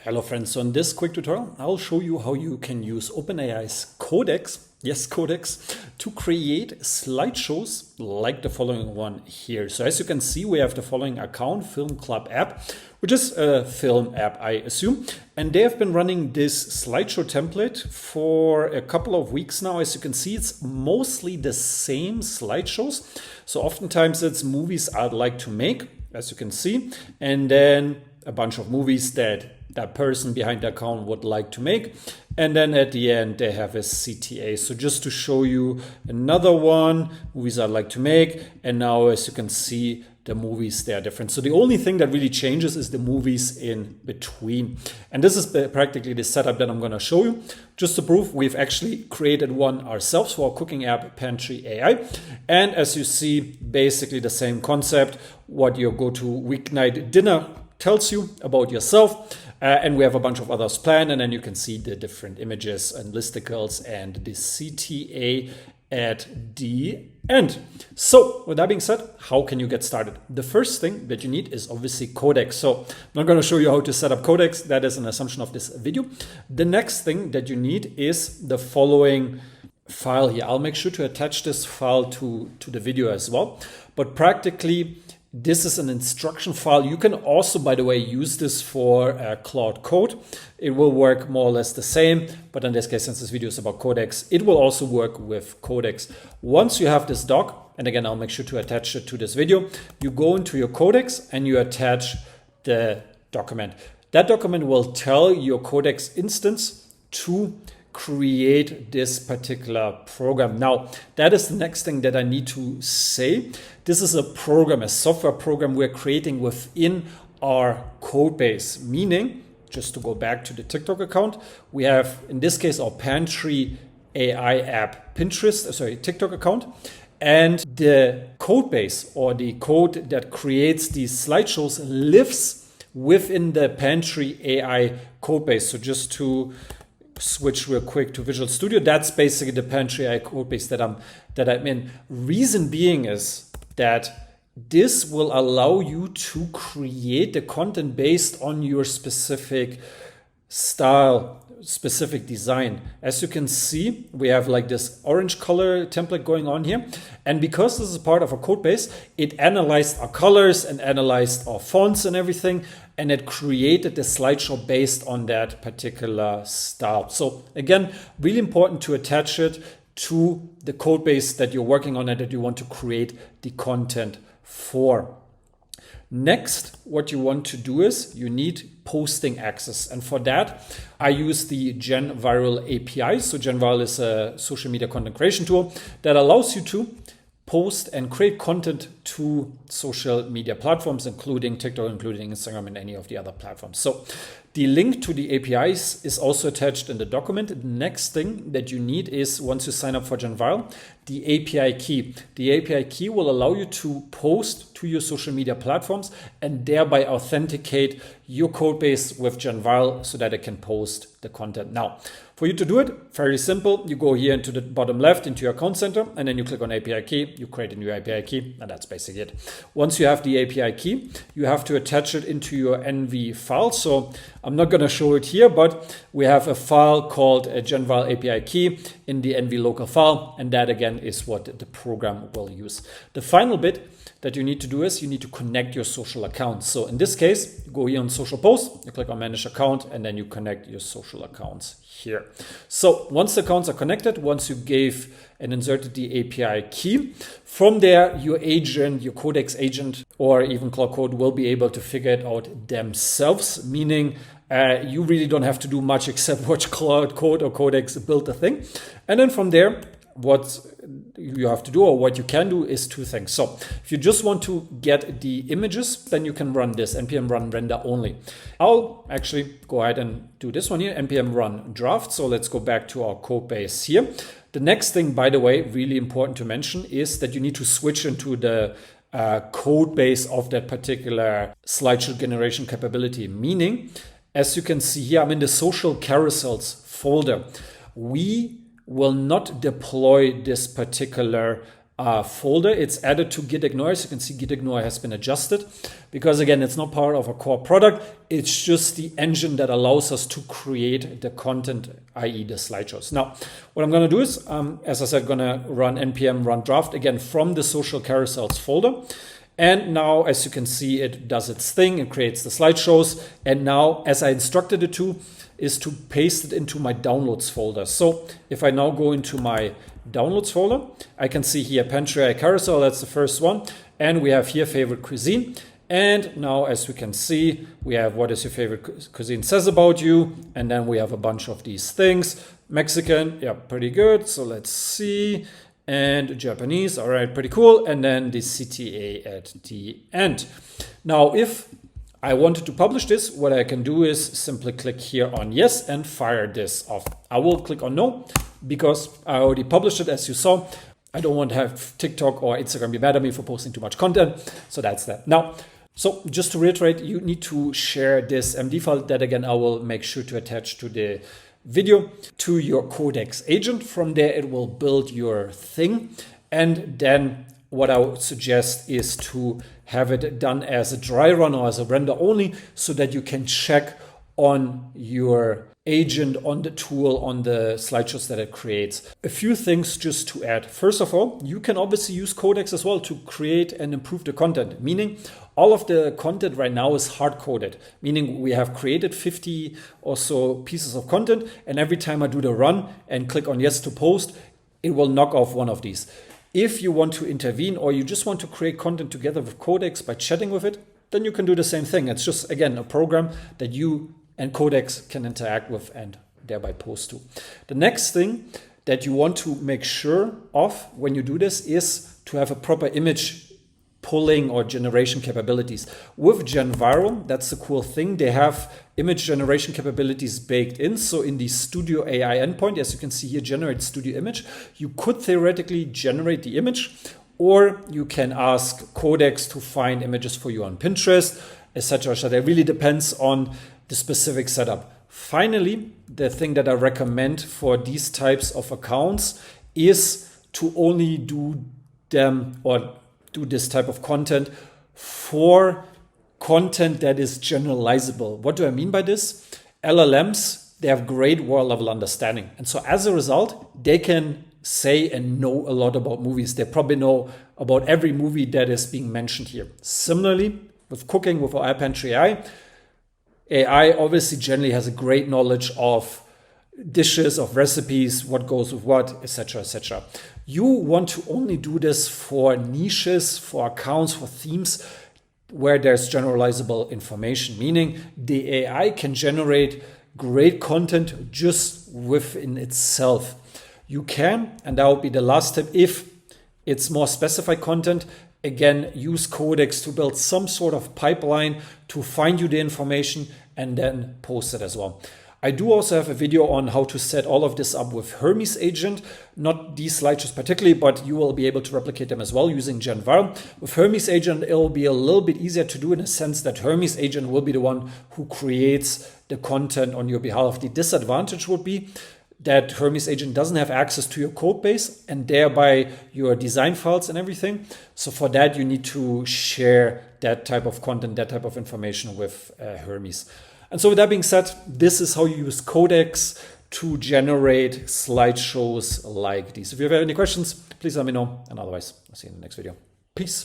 Hello friends, so in this quick tutorial I'll show you how you can use OpenAI's Codex, yes Codex, to create slideshows like the following one here. So as you can see, we have the following account, Film Club app, which is a film app I assume, and they have been running this slideshow template for a couple of weeks now. As you can see, it's mostly the same slideshows. So oftentimes it's movies I'd like to make, as you can see, and then a bunch of movies that person behind the account would like to make. And then at the end, they have a CTA. So just to show you another one, movies I'd like to make. And now, as you can see, the movies, they are different. So the only thing that really changes is the movies in between. And this is practically the setup that I'm going to show you. Just to prove, we've actually created one ourselves for our cooking app, PantryAI. And as you see, basically the same concept, what your go-to weeknight dinner tells you about yourself. And we have a bunch of others planned, and then you can see the different images and listicles and the CTA at the end. So with that being said, how can you get started? The first thing that you need is obviously Codex. So I'm not going to show you how to set up Codex. That is an assumption of this video. The next thing that you need is the following file here. I'll make sure to attach this file to the video as well. But practically, this is an instruction file. You can also, by the way, use this for Cloud Code. It will work more or less the same, but in this case, since this video is about Codex, it will also work with Codex. Once you have this doc, and again, I'll make sure to attach it to this video, you go into your Codex and you attach the document. That document will tell your Codex instance to create this particular program. Now, that is the next thing that I need to say. This is a program, a software program we're creating within our code base, meaning, just to go back to the TikTok account, we have, in this case, our PantryAI app, TikTok account, and the code base, or the code that creates these slideshows, lives within the PantryAI code base. So just to switch real quick to Visual Studio, that's basically the PantryAI codebase that I'm in. Reason being is that this will allow you to create the content based on your specific style, specific design. As you can see, we have like this orange color template going on here. And because this is part of a code base, it analyzed our colors and analyzed our fonts and everything. And it created the slideshow based on that particular style. So again, really important to attach it to the code base that you're working on and that you want to create the content for. Next, what you want to do is you need posting access. And for that, I use the Genviral API. So Genviral is a social media content creation tool that allows you to post and create content to social media platforms, including TikTok, including Instagram, and any of the other platforms. So the link to the APIs is also attached in the document. The next thing that you need is, once you sign up for Genviral, the API key. The API key will allow you to post to your social media platforms and thereby authenticate your code base with Genviral so that it can post the content. Now, for you to do it, very simple. You go here into the bottom left into your account center, and then you click on API key, you create a new API key, and that's basically it. Once you have the API key, you have to attach it into your NV file. So I'm not going to show it here, but we have a file called a Genviral API key in the NV local file, and that again is what the program will use. The final bit that you need to do is you need to connect your social accounts. So in this case, you go here on social post, you click on manage account, and then you connect your social accounts here. So once the accounts are connected, once you gave and inserted the API key, from there, your agent, your Codex agent, or even Cloud Code will be able to figure it out themselves, meaning you really don't have to do much except watch Cloud Code or Codex build the thing. And then from there, what you have to do, or what you can do, is two things. So if you just want to get the images, then you can run this npm run render only. I'll actually go ahead and do this one here, npm run draft. So let's go back to our code base here. The next thing, by the way, really important to mention, is that you need to switch into the code base of that particular slideshow generation capability. Meaning, as you can see here, I'm in the social carousels folder. We will not deploy this particular folder. It's added to git ignore. As you can see, git ignore has been adjusted because again, it's not part of a core product. It's just the engine that allows us to create the content, i.e. the slideshows. Now, what I'm going to do is, as I said, going to run npm run draft again from the social carousels folder. And now, as you can see, it does its thing. It creates the slideshows. And now, as I instructed it to, is to paste it into my downloads folder. So if I now go into my downloads folder, I can see here PantryAI carousel. That's the first one. And we have here favorite cuisine. And now, as we can see, we have what is your favorite cuisine says about you. And then we have a bunch of these things. Mexican, yeah, pretty good. So let's see. And Japanese, all right, pretty cool. And then the CTA at the end. Now, if I wanted to publish this, what I can do is simply click here on yes and fire this off. I will click on no because I already published it, as you saw. I don't want to have TikTok or Instagram be mad at me for posting too much content. So that's that. Now, so just to reiterate, you need to share this MD file that again, I will make sure to attach to the video to your Codex agent. From there, it will build your thing. And then what I would suggest is to have it done as a dry run or as a render only so that you can check on your agent, on the tool, on the slideshows that it creates. A few things just to add. First of all, you can obviously use Codex as well to create and improve the content, meaning all of the content right now is hard-coded, meaning we have created 50 or so pieces of content, and every time I do the run and click on yes to post, it will knock off one of these. If you want to intervene or you just want to create content together with Codex by chatting with it, then you can do the same thing. It's just, again, a program that you and Codex can interact with and thereby post to. The next thing that you want to make sure of when you do this is to have a proper image pulling or generation capabilities. With Genviral, that's the cool thing. They have image generation capabilities baked in. So in the Studio AI endpoint, as you can see here, generate studio image, you could theoretically generate the image, or you can ask Codex to find images for you on Pinterest, etc. So that really depends on the specific setup. Finally, the thing that I recommend for these types of accounts is to only do them or do this type of content for content that is generalizable. What do I mean by this? LLMs, they have great world level understanding. And so as a result, they can say and know a lot about movies. They probably know about every movie that is being mentioned here. Similarly, with cooking, with our PantryAI, AI obviously generally has a great knowledge of dishes, of recipes, what goes with what, etc., etc. You want to only do this for niches, for accounts, for themes where there's generalizable information, meaning the AI can generate great content just within itself. You can, and that would be the last tip, if it's more specified content, again, use Codex to build some sort of pipeline to find you the information and then post it as well. I do also have a video on how to set all of this up with Hermes Agent, not these slideshows particularly, but you will be able to replicate them as well using Genviral. With Hermes Agent, it will be a little bit easier to do in a sense that Hermes Agent will be the one who creates the content on your behalf. The disadvantage would be that Hermes Agent doesn't have access to your code base and thereby your design files and everything. So for that, you need to share that type of content, that type of information with Hermes. And so with that being said, this is how you use Codex to generate slideshows like these. If you have any questions, please let me know. And otherwise, I'll see you in the next video. Peace.